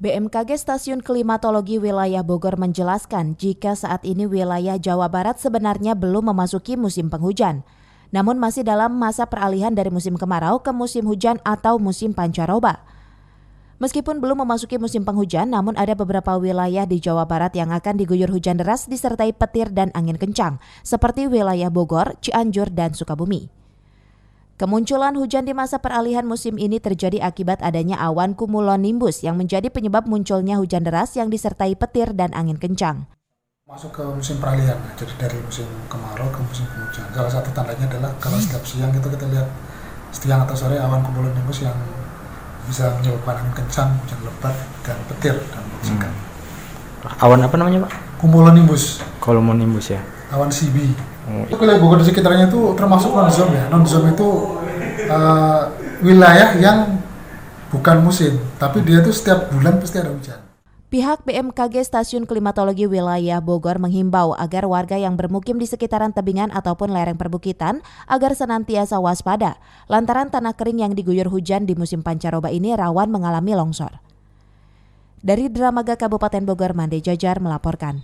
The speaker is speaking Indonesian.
BMKG Stasiun Klimatologi Wilayah Bogor menjelaskan jika saat ini wilayah Jawa Barat sebenarnya belum memasuki musim penghujan, namun masih dalam masa peralihan dari musim kemarau ke musim hujan atau musim pancaroba. Meskipun belum memasuki musim penghujan, namun ada beberapa wilayah di Jawa Barat yang akan diguyur hujan deras disertai petir dan angin kencang, seperti wilayah Bogor, Cianjur, dan Sukabumi. Kemunculan hujan di masa peralihan musim ini terjadi akibat adanya awan cumulonimbus yang menjadi penyebab munculnya hujan deras yang disertai petir dan angin kencang. Masuk ke musim peralihan, jadi dari musim kemarau ke musim penghujan. Salah satu tandanya adalah kalau setiap siang kita lihat siang atau sore awan cumulonimbus yang bisa menyebabkan angin kencang, hujan lebat, dan petir dan mengakibatkan. Awan apa namanya, Pak? Cumulonimbus. Cumulonimbus ya. Awan CB. Wilayah Bogor di sekitarnya itu termasuk non-zone ya. Non-zone itu wilayah yang bukan musim, tapi dia itu setiap bulan pasti ada hujan. Pihak BMKG Stasiun Klimatologi Wilayah Bogor menghimbau agar warga yang bermukim di sekitaran tebingan ataupun lereng perbukitan agar senantiasa waspada, lantaran tanah kering yang diguyur hujan di musim pancaroba ini rawan mengalami longsor. Dari Dramaga Kabupaten Bogor, Mande Jajar melaporkan.